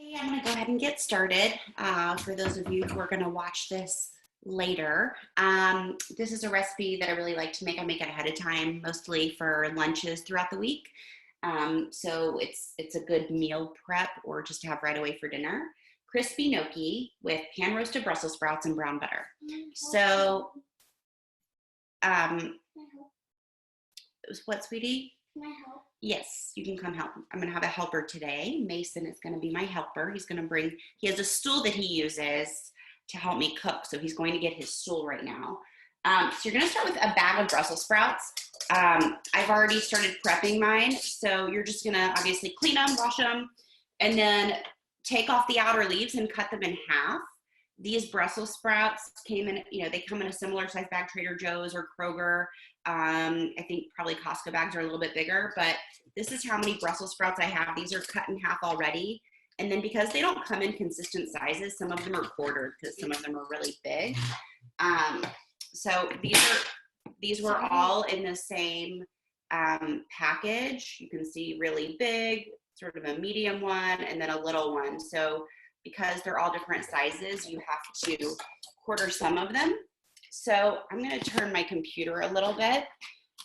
Okay, I'm going to go ahead and get started. For those of you who are going to watch this later, this is a recipe that I really like to make. I make it ahead of time, mostly for lunches throughout the week. So it's a good meal prep or just to have right away for dinner. Crispy gnocchi with pan roasted Brussels sprouts and brown butter. So, what, sweetie? Can I help? Yes, you can come help. I'm going to have a helper today. Mason is going to be my helper. He has a stool that he uses to help me cook. So he's going to get his stool right now. So you're going to start with a bag of Brussels sprouts. I've already started prepping mine. So you're just going to obviously clean them, wash them, and then take off the outer leaves and cut them in half. These Brussels sprouts they come in a similar size bag, Trader Joe's or Kroger. I think probably Costco bags are a little bit bigger, but this is how many Brussels sprouts I have. These are cut in half already. And then because they don't come in consistent sizes, some of them are quartered because some of them are really big. So these were all in the same package. You can see really big, sort of a medium one, and then a little one. So because they're all different sizes, you have to quarter some of them. So I'm going to turn my computer a little bit.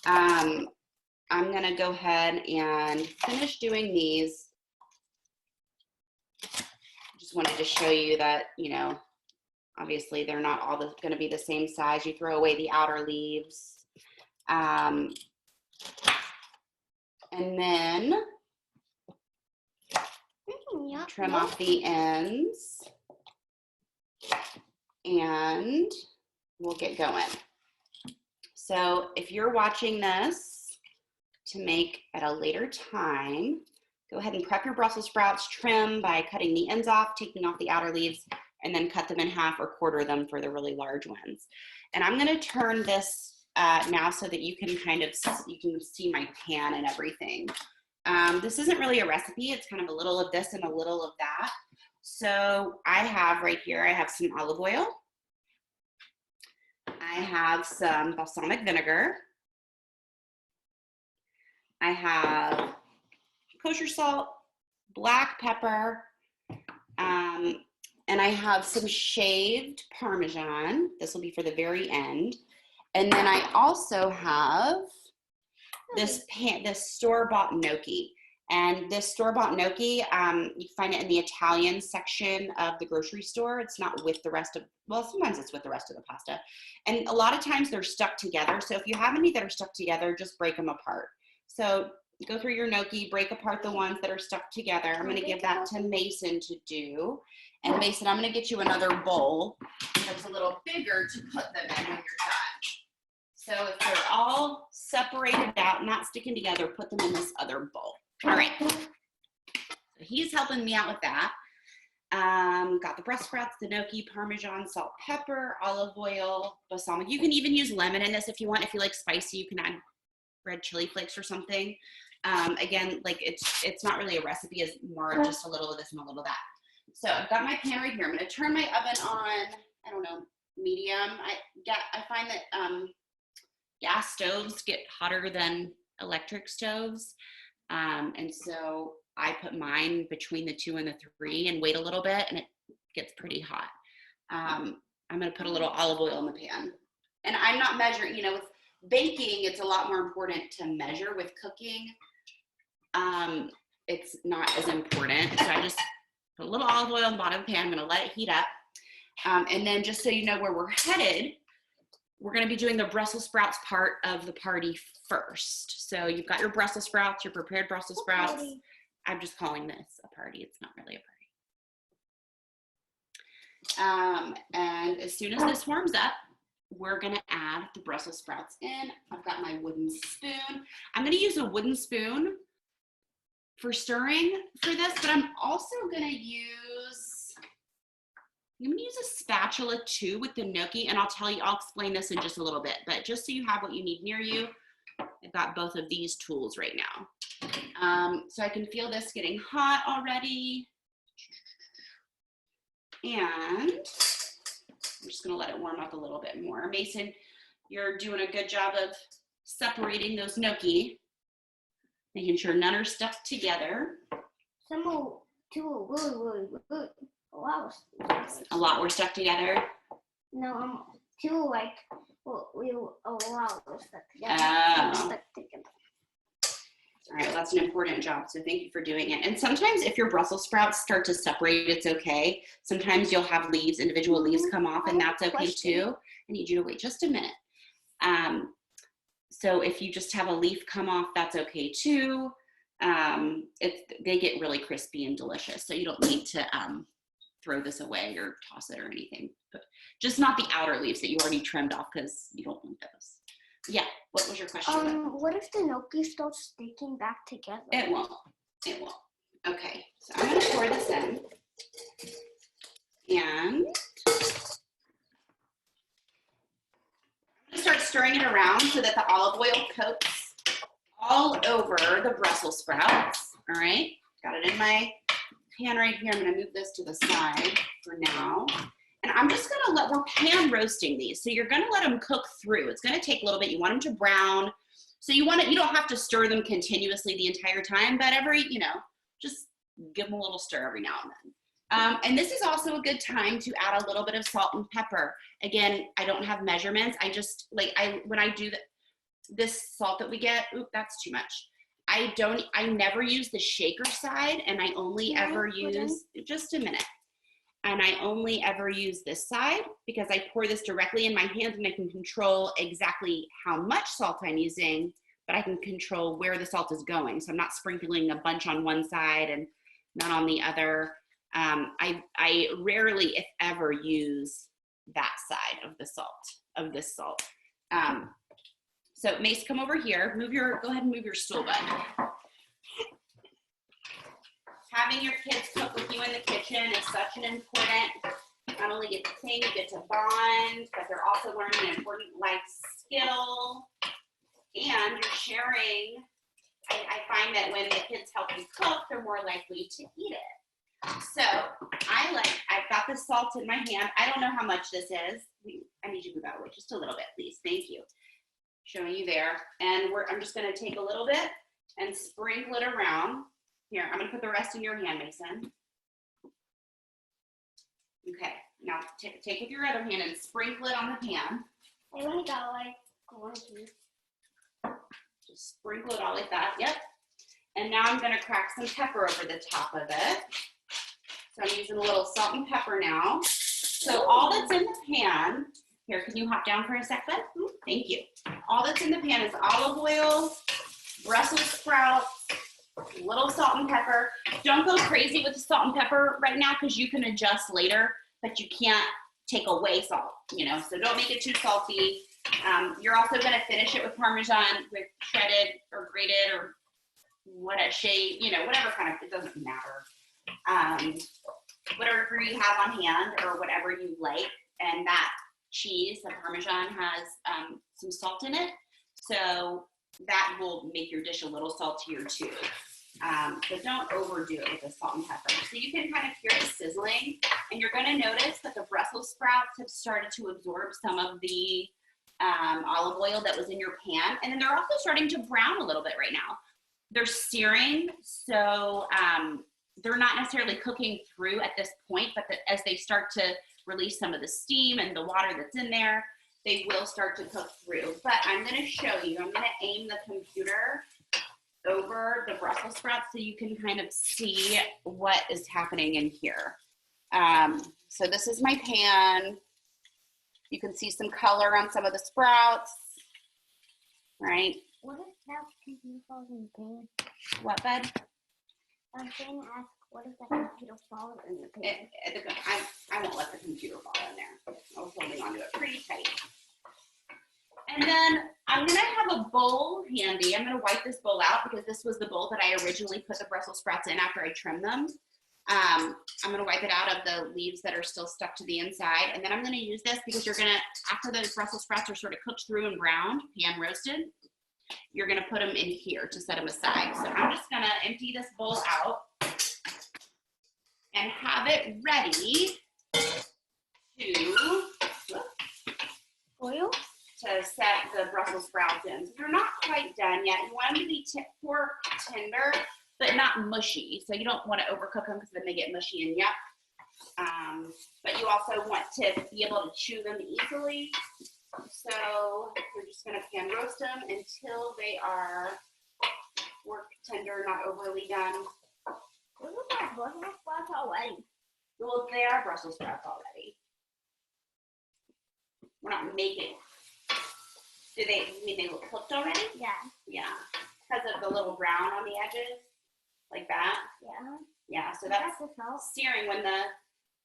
I'm going to go ahead and finish doing these. Just wanted to show you that, obviously they're not all going to be the same size. You throw away the outer leaves. And then trim off the ends. And we'll get going. So if you're watching this to make at a later time, go ahead and prep your Brussels sprouts, trim by cutting the ends off, taking off the outer leaves, and then cut them in half or quarter them for the really large ones. And I'm gonna turn this now so that you can see my pan and everything. This isn't really a recipe, it's kind of a little of this and a little of that. So I have right here, I have some olive oil. I have some balsamic vinegar. I have kosher salt, black pepper, and I have some shaved Parmesan. This will be for the very end. And then I also have this store-bought gnocchi. And this store-bought gnocchi, you find it in the Italian section of the grocery store. It's not with the rest of, well, sometimes it's with the rest of the pasta. And a lot of times they're stuck together. So if you have any that are stuck together, just break them apart. So go through your gnocchi, break apart the ones that are stuck together. I'm gonna give that to Mason to do. And Mason, I'm gonna get you another bowl that's a little bigger to put them in when you're done. So if they're all separated out, not sticking together, put them in this other bowl. All right, so he's helping me out with that. Got the Brussels sprouts, the gnocchi, Parmesan, salt, pepper, olive oil, balsamic. You can even use lemon in this if you want. If you like spicy, you can add red chili flakes or something. Again, like it's not really a recipe, it's more just a little of this and a little of that. So I've got my pan right here. I'm gonna turn my oven on, I don't know, medium. I find that gas stoves get hotter than electric stoves. And so I put mine between the 2 and the 3 and wait a little bit and it gets pretty hot. I'm going to put a little olive oil in the pan. And I'm not measuring, with baking, it's a lot more important to measure. With cooking, it's not as important. So I just put a little olive oil in the bottom of the pan. I'm going to let it heat up. And then just so you know where we're headed, we're going to be doing the Brussels sprouts part of the party first. So you've got your Brussels sprouts, your prepared Brussels sprouts. Party. I'm just calling this a party. It's not really a party. And as soon as this warms up, we're going to add the Brussels sprouts in. I've got my wooden spoon. I'm going to use a wooden spoon for stirring for this, but I'm also going to use a spatula too with the gnocchi, and I'll explain this in just a little bit, but just so you have what you need near you, I've got both of these tools right now. So I can feel this getting hot already. And I'm just gonna let it warm up a little bit more. Mason, you're doing a good job of separating those gnocchi, making sure none are stuck together. Some will two really a lot. A lot were stuck together? No, two like a lot were stuck together. Oh. Stuck together. All right, well, that's an important job, so thank you for doing it. And sometimes if your Brussels sprouts start to separate, it's okay. Sometimes you'll have leaves, individual leaves come off, and that's okay too. I need you to wait just a minute. So if you just have a leaf come off, that's okay too. They get really crispy and delicious, so you don't need to throw this away or toss it or anything. But just not the outer leaves that you already trimmed off, because you don't want those. Yeah, what was your question? What if the gnocchi starts sticking back together? It won't. It won't. Okay, so I'm going to pour this in. And I'm going to start stirring it around so that the olive oil coats all over the Brussels sprouts. All right, got it in my pan right here. I'm going to move this to the side for now. And I'm just gonna we're pan roasting these. So you're gonna let them cook through. It's gonna take a little bit. You want them to brown. So you don't have to stir them continuously the entire time, but just give them a little stir every now and then. And this is also a good time to add a little bit of salt and pepper. Again, I don't have measurements. I just, when I do this salt that we get, that's too much. I never use the shaker side, and I only ever use, just a minute. And I only ever use this side because I pour this directly in my hands, and I can control exactly how much salt I'm using, but I can control where the salt is going. So I'm not sprinkling a bunch on one side and not on the other. I rarely, if ever, use that side of this salt. So Mace, come over here. Go ahead and move your stool, bud. Having your kids cook with you in the kitchen is such an important, not only get to sing, you get to bond, but they're also learning an important life skill. And you're sharing. I find that when the kids help you cook, they're more likely to eat it. So I've got the salt in my hand. I don't know how much this is. I need you to move out of the way just a little bit, please. Thank you. Showing you there. And I'm just gonna take a little bit and sprinkle it around. Here, I'm gonna put the rest in your hand, Mason. Okay, now take with your other hand and sprinkle it on the pan. I only got like one piece. Just sprinkle it all like that, yep. And now I'm gonna crack some pepper over the top of it. So I'm using a little salt and pepper now. So all that's in the pan, here, can you hop down for a second? Thank you. All that's in the pan is olive oil, Brussels sprouts, little salt and pepper. Don't go crazy with the salt and pepper right now because you can adjust later, but you can't take away salt, so don't make it too salty. You're also going to finish it with Parmesan with shredded or grated or whatever shape, whatever kind of, it doesn't matter. Whatever you have on hand or whatever you like. And that cheese, the Parmesan, has some salt in it. So that will make your dish a little saltier too. But don't overdo it with the salt and pepper. So you can kind of hear it sizzling, and you're going to notice that the Brussels sprouts have started to absorb some of the olive oil that was in your pan, and then they're also starting to brown a little bit right now. They're searing, so they're not necessarily cooking through at this point, but as they start to release some of the steam and the water that's in there, they will start to cook through. But I'm going to show you. I'm going to aim the computer over the Brussels sprouts so you can kind of see what is happening in here. So this is my pan. You can see some color on some of the sprouts, right? What if that computer falls in the pan? What, bud? I was going to ask, what if that computer falls in the pan? I won't let the computer fall in there. I was holding onto it pretty tight. And then I'm going to have a bowl handy. I'm going to wipe this bowl out because this was the bowl that I originally put the Brussels sprouts in after I trimmed them. I'm going to wipe it out of the leaves that are still stuck to the inside. And then I'm going to use this because you're going to, after those Brussels sprouts are sort of cooked through and browned, pan roasted, you're going to put them in here to set them aside. So I'm just going to empty this bowl out and have it ready to Oil? To set the Brussels sprouts in. So they're not quite done yet. You want them to be more tender, but not mushy. So you don't want to overcook them because then they get mushy and yuck. But you also want to be able to chew them easily. So we're just going to pan roast them until they are work tender, not overly done. Look at my Brussels sprouts already. Well, they are Brussels sprouts already. We're not making. Do they, you mean they look cooked already? Yeah. Yeah. Because of the little brown on the edges, like that. Yeah. Yeah, so that's searing when the,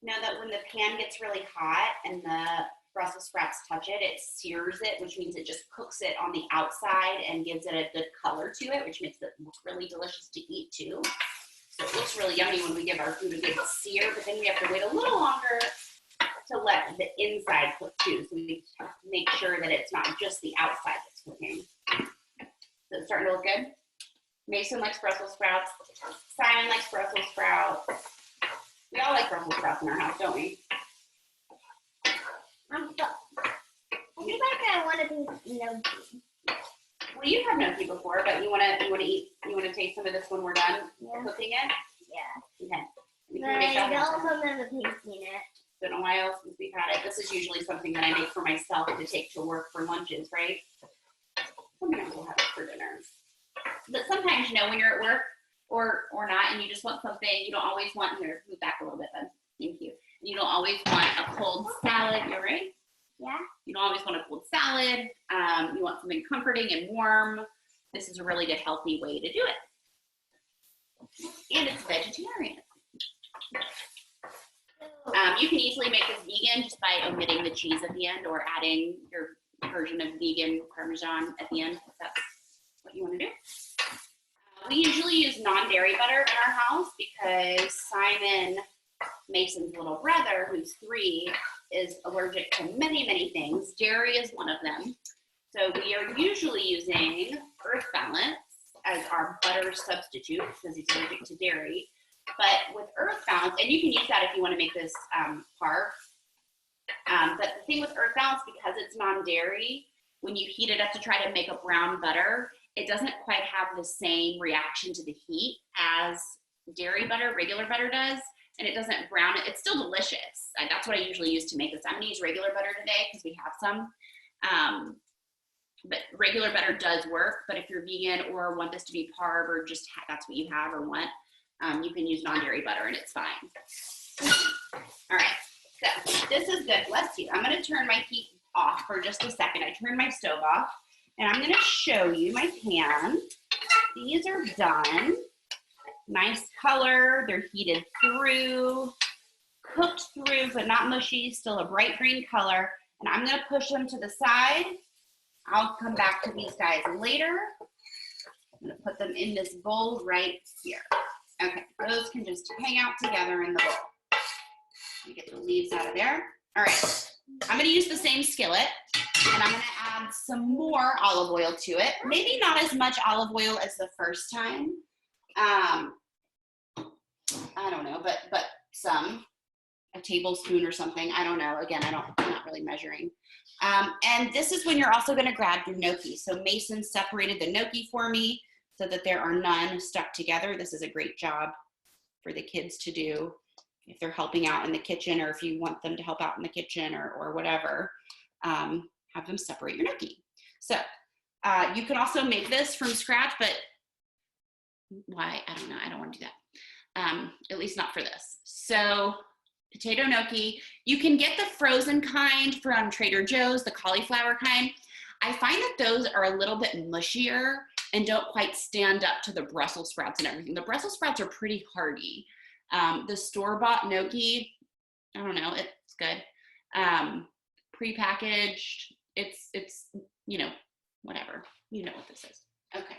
when the pan gets really hot and the Brussels sprouts touch it, it sears it, which means it just cooks it on the outside and gives it a good color to it, which makes it look really delicious to eat too. So it looks really yummy when we give our food a good sear, but then we have to wait a little longer to let the inside cook too. So we have to make sure that it's not just the outside that's cooking. So it's starting to look good. Mason likes Brussels sprouts. Simon likes Brussels sprouts. We all like Brussels sprouts in our house, don't we? I'm stuck. I think I want to be gnocchi. Well, you've had gnocchi before, but you want to taste some of this when we're done cooking it? Yeah. Okay. But I don't remember tasting it. Don't know why else we've had it. This is usually something that I make for myself to take to work for lunches, right? Sometimes we'll have it for dinners. But sometimes, when you're at work or not, and you just want something, you don't always want, here, move back a little bit then. Thank you. You don't always want a cold salad, you're right? Yeah. You don't always want a cold salad. You want something comforting and warm. This is a really good, healthy way to do it. And it's vegetarian. You can easily make this vegan just by omitting the cheese at the end or adding your version of vegan Parmesan at the end, if that's what you want to do. We usually use non-dairy butter in our house because Simon, Mason's little brother, who's 3, is allergic to many, many things. Dairy is one of them. So we are usually using Earth Balance as our butter substitute because he's allergic to dairy. But with Earth Balance, and you can use that if you want to make this parve. But the thing with Earth Balance, because it's non-dairy, when you heat it up to try to make a brown butter, it doesn't quite have the same reaction to the heat as dairy butter, regular butter does. And it doesn't brown it. It's still delicious. That's what I usually use to make this. I'm going to use regular butter today because we have some. But regular butter does work. But if you're vegan or want this to be parve or just that's what you have or want, you can use non-dairy butter and it's fine. All right, so this is good. Let's see. I'm going to turn my heat off for just a second. I turned my stove off and I'm going to show you my pan. These are done. Nice color. They're heated through, cooked through, but not mushy. Still a bright green color. And I'm going to push them to the side. I'll come back to these guys later. I'm going to put them in this bowl right here. Okay, those can just hang out together in the bowl. Let me get the leaves out of there. All right, I'm going to use the same skillet, and I'm going to add some more olive oil to it. Maybe not as much olive oil as the first time. I don't know, but some, a tablespoon or something. I don't know. Again, I'm not really measuring. And this is when you're also going to grab your gnocchi. So Mason separated the gnocchi for me so that there are none stuck together. This is a great job for the kids to do if they're helping out in the kitchen, or if you want them to help out in the kitchen or whatever, have them separate your gnocchi. So you can also make this from scratch, but why? I don't know. I don't want to do that. At least not for this. So potato gnocchi, you can get the frozen kind from Trader Joe's, the cauliflower kind. I find that those are a little bit mushier and don't quite stand up to the Brussels sprouts and everything. The Brussels sprouts are pretty hearty. The store-bought gnocchi, I don't know, it's good. Prepackaged, it's whatever. You know what this is. Okay.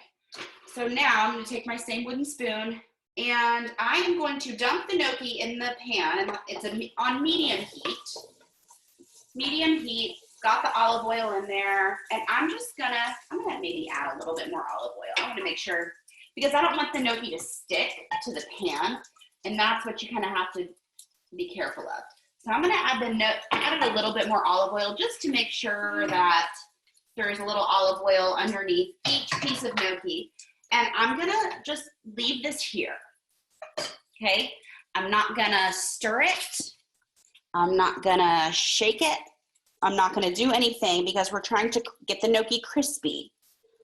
So now I'm going to take my same wooden spoon and I am going to dump the gnocchi in the pan, and it's on medium heat. Medium heat, got the olive oil in there, and I'm gonna maybe add a little bit more olive oil. I want to make sure, because I don't want the gnocchi to stick to the pan, and that's what you kind of have to be careful of. So I'm gonna add a little bit more olive oil just to make sure that there's a little olive oil underneath each piece of gnocchi. And I'm gonna just leave this here, okay? I'm not gonna stir it. I'm not gonna shake it. I'm not gonna do anything because we're trying to get the gnocchi crispy.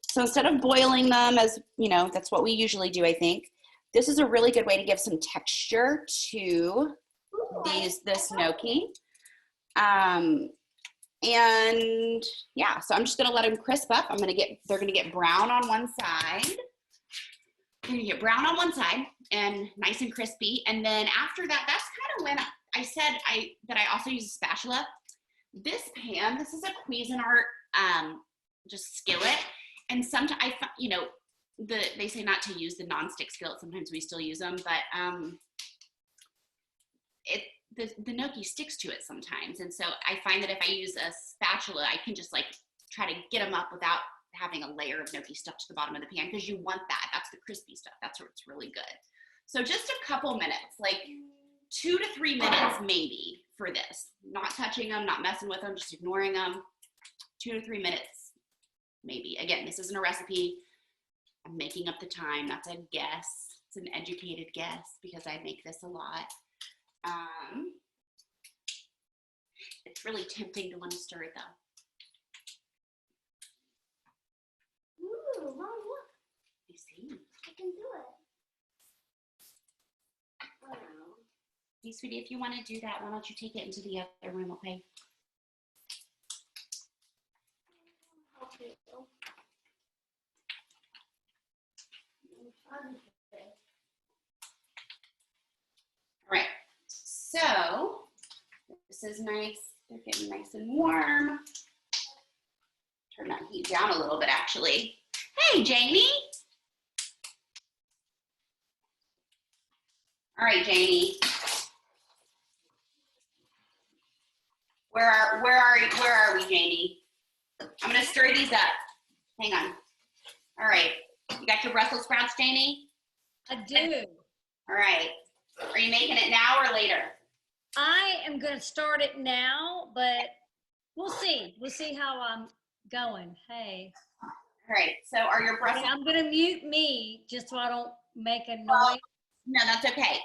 So instead of boiling them, as you know, that's what we usually do, I think. This is a really good way to give some texture to this gnocchi. And yeah, so I'm just gonna let them crisp up. They're gonna get brown on one side. They're gonna get brown on one side and nice and crispy. And then after that, that's kind of when I said that I also use a spatula. This pan, this is a Cuisinart just skillet. And sometimes they say not to use the nonstick skillet. Sometimes we still use them, but the gnocchi sticks to it sometimes. And so I find that if I use a spatula, I can just like try to get them up without having a layer of gnocchi stuck to the bottom of the pan, because you want that. That's the crispy stuff. That's where it's really good. So just a couple minutes, like 2 to 3 minutes maybe for this. Not touching them, not messing with them, just ignoring them. 2 to 3 minutes maybe. Again, this isn't a recipe. I'm making up the time. That's a guess. It's an educated guess because I make this a lot. It's really tempting to want to stir it though. Ooh, Mom, look. You see? I can do it. Wow. Hey, sweetie, if you want to do that, why don't you take it into the other room, okay? Okay. All right, so this is nice. They're getting nice and warm. Turn that heat down a little bit, actually. Hey, Jamie. All right, Jamie. Where are we, Jamie? I'm gonna stir these up. Hang on. All right. You got your Brussels sprouts, Jamie? I do. All right. Are you making it now or later? I am going to start it now, but we'll see. We'll see how I'm going. Hey. All right. So are your Brussels? I'm going to mute me just so I don't make a Well, noise. no, that's okay.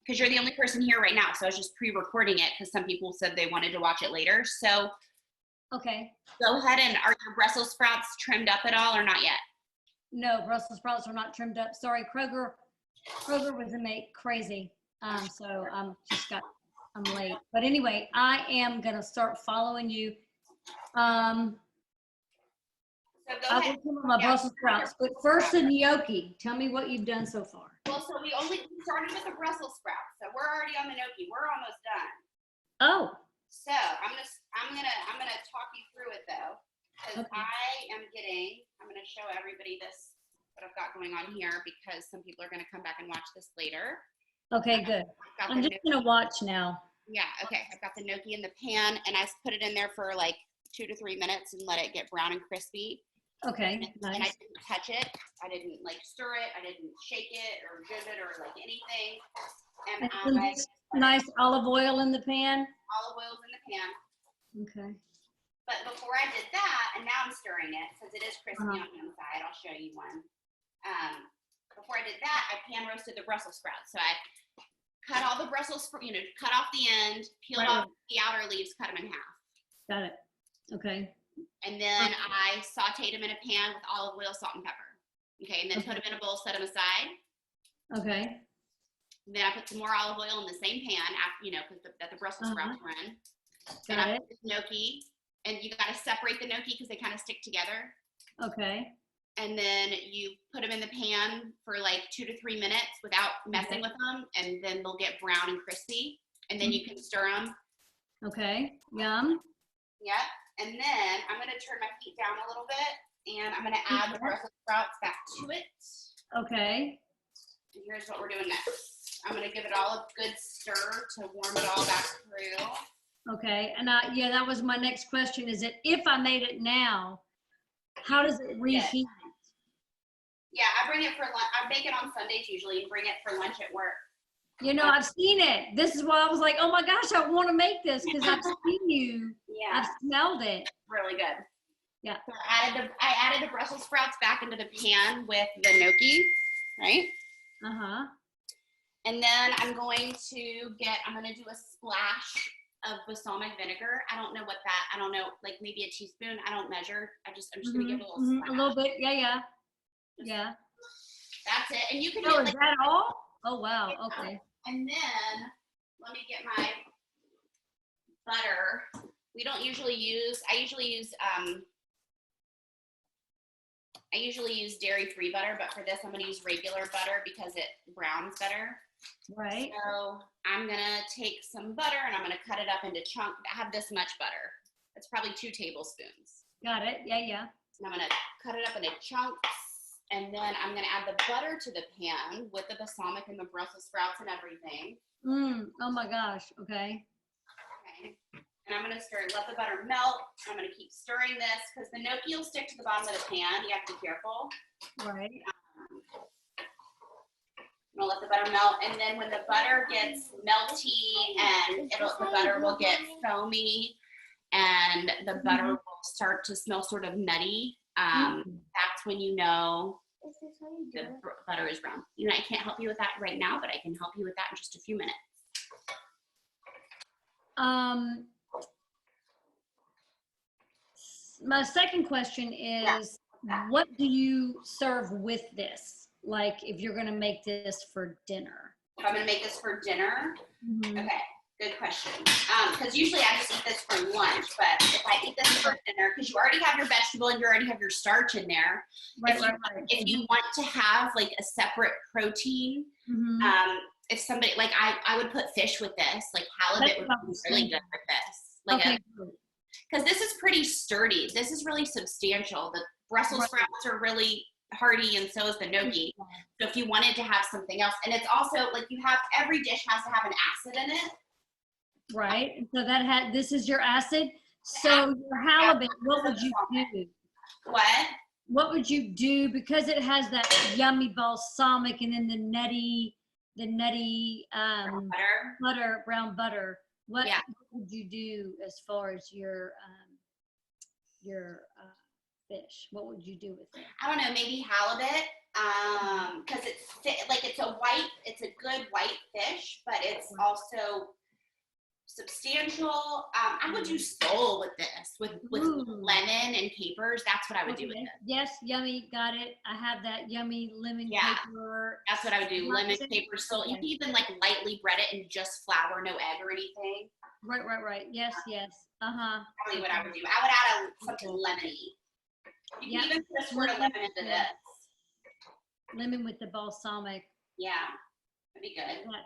Because you're the only person here right now. So I was just pre-recording it because some people said they wanted to watch it later. So Okay. go ahead. And are your Brussels sprouts trimmed up at all or not yet? No, Brussels sprouts are not trimmed up. Sorry, Kroger was crazy. So I'm late. But anyway, I am going to start following you. So go I ahead. will come with my Brussels sprouts. But first, the gnocchi. Tell me what you've done so far. Well, so we started with the Brussels sprouts. So we're already on the gnocchi. We're almost done. Oh, So I'm gonna talk you through it though, because okay. I'm gonna show everybody this, what I've got going on here, because some people are gonna come back and watch this later. Okay, good. I'm just going to watch now. Yeah, okay. I've got the gnocchi in the pan, and I put it in there for like 2 to 3 minutes and let it get brown and crispy. Okay, And I nice. didn't touch it. I didn't like stir it. I didn't shake it or give it or like anything. And Nice olive oil in the pan. olive oil's in the pan. Okay. But before I did that, and now I'm stirring it, since it is crispy on the inside, I'll show you one. Before I did that, I pan roasted the Brussels sprouts. So I cut all the Brussels, cut off the end, peeled off the outer leaves, cut them in half. Got it. Okay. And then I sauteed them in a pan with olive oil, salt, and pepper. Okay, and then put them in a bowl, set them aside. Okay. And then I put some more olive oil in the same pan, after, because the Brussels sprouts were in. Got it. Put the gnocchi, and you got to separate the gnocchi because they kind of stick together. Okay. And then you put them in the pan for like 2 to 3 minutes without messing with them, and then they'll get brown and crispy. And then you can stir them. Okay. Yum. Yep. And then I'm going to turn my heat down a little bit, and I'm going to add the Brussels sprouts back to it. Okay. And here's what we're doing next. I'm going to give it all a good stir to warm it all back through. Okay. And yeah, that was my next question. Is that if I made it now, how does it reheat? Yeah, I bring it for lunch. I make it on Sundays usually and bring it for lunch at work. I've seen it. This is why I was like, oh my gosh, I want to make this because I've seen you. Yeah. I've smelled it. Really good. Yeah. So I added the Brussels sprouts back into the pan with the gnocchi, right? Uh-huh. And then I'm going to do a splash of balsamic vinegar. I don't know, like maybe a teaspoon. I don't measure. I'm just gonna give it a little splash. A little bit, yeah. Yeah. That's it. And you can Oh, get is that all? Oh, wow, okay. And then let me get my butter. We don't usually use, I usually use dairy-free butter, but for this I'm gonna use regular butter because it browns better. Right. So I'm gonna take some butter and I'm gonna cut it up into chunks. I have this much butter. It's probably 2 tablespoons. Got it, yeah. And I'm gonna cut it up into chunks. And then I'm gonna add the butter to the pan with the balsamic and the Brussels sprouts and everything. Oh my gosh, okay. Okay. And I'm gonna let the butter melt. I'm gonna keep stirring this because the gnocchi will stick to the bottom of the pan. You have to be careful. Right. I'm gonna let the butter melt, and then when the butter gets melty and the butter will get foamy, and the butter will start to smell sort of nutty. That's when you know the butter is brown. I can't help you with that right now, but I can help you with that in just a few minutes. My second question is, what do you serve with this? Like, if you're going to make this for dinner? If I'm going to make this for dinner? Okay, good question. Because usually I just eat this for lunch, but if I eat this for dinner, because you already have your vegetable and you already have your starch in there. Right. If you want to have like a separate protein, if somebody, like I would put fish with this, like halibut would be really good with this. Like because this is pretty sturdy. This is really substantial. The Brussels sprouts are really hearty, and so is the gnocchi. So if you wanted to have something else, and it's also like every dish has to have an acid in it. Right. So this is your acid. So your halibut, what would you do? What? What would you do, because it has that yummy balsamic and then the nutty brown butter? What would you do as far as your fish? What would you do with it? I don't know, maybe halibut, because it's a good white fish, but it's also substantial. I would do sole with this, with lemon and capers. That's what I would do with it. Yes, yummy, got it. I have that yummy lemon caper. That's what I would do, lemon, caper, sole. You can even like lightly bread it and just flour, no egg or anything. Right. Yes. Probably what I would do. I would add something lemony. You can even put a squirt of lemon into this. Lemon with the balsamic. Yeah, that'd be good. Yeah.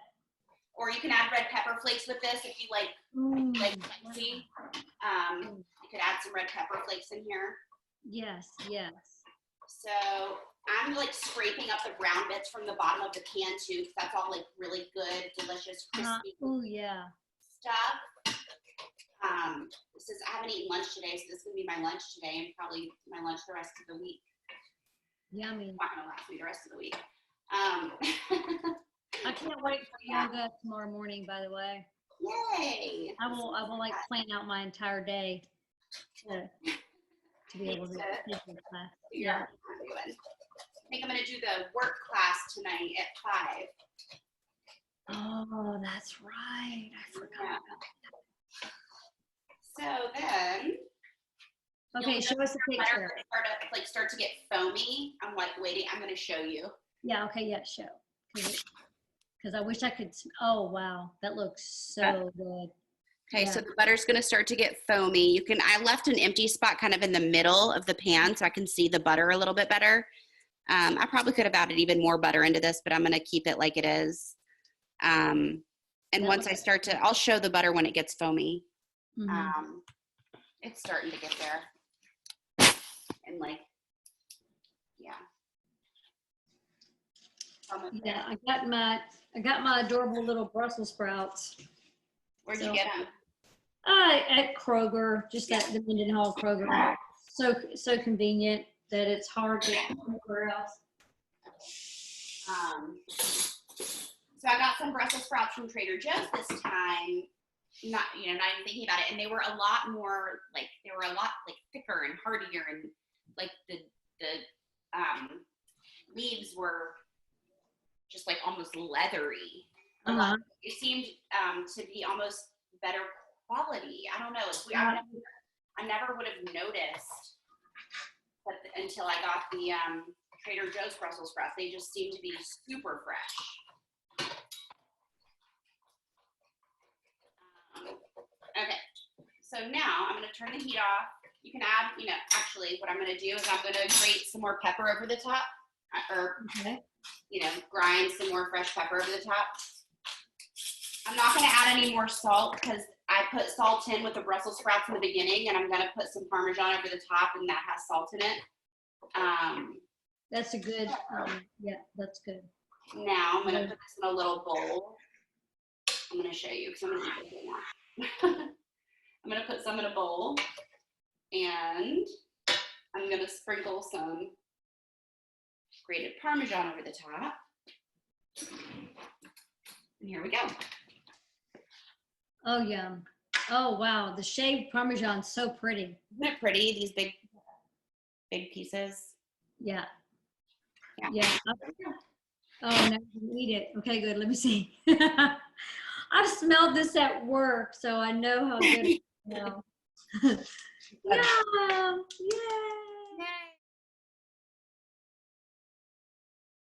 Or you can add red pepper flakes with this if you like spicy. You could add some red pepper flakes in here. Yes. So I'm like scraping up the brown bits from the bottom of the pan too, because that's all like really good, delicious, crispy stuff. I haven't eaten lunch today, so this is gonna be my lunch today and probably my lunch the rest of the week. Yummy. It's not gonna last me the rest of the week. I can't wait for yoga tomorrow morning, by the way. Yay! I will like plan out my entire day to be able to take the class. Yeah. I think I'm gonna do the work class tonight at 5. Oh, that's right. I forgot. So then, okay, show us a picture. Start to get foamy. I'm like waiting. I'm gonna show you. Yeah. Okay. Yeah. Show. Because I wish I could. Oh wow, that looks so good. Okay, so the butter's gonna start to get foamy. I left an empty spot kind of in the middle of the pan so I can see the butter a little bit better. I probably could have added even more butter into this, but I'm gonna keep it like it is. And once I start I'll show the butter when it gets foamy. It's starting to get there. And yeah, I got my adorable little Brussels sprouts. Where'd you get them? At Kroger, just at the Mendenhall Kroger. So convenient that it's hard to get anywhere else. So I got some Brussels sprouts from Trader Joe's this time. not even thinking about it, and they were a lot more like thicker and heartier, and like the leaves were just like almost leathery. It seemed to be almost better quality. I don't know. It's weird. I never would have noticed, but until I got the Trader Joe's Brussels sprouts, they just seem to be super fresh. Okay, so now I'm going to turn the heat off. You can add, actually what I'm going to do is I'm going to grate some more pepper over the top, or, grind some more fresh pepper over the top. I'm not going to add any more salt because I put salt in with the Brussels sprouts in the beginning, and I'm going to put some Parmesan over the top, and that has salt in it. That's a good, yeah, that's good. Now I'm going to put this in a little bowl. I'm going to show you because I'm going to eat it now. I'm going to put some in a bowl, and I'm going to sprinkle some grated Parmesan over the top. And here we go. Oh, yeah. Oh, wow. The shaved Parmesan's so pretty. Isn't it pretty? These big pieces. Yeah. Yeah. Yeah. Oh, now you can eat it. Okay, good. Let me see. I've smelled this at work, so I know how good it smells. Yum! Yay!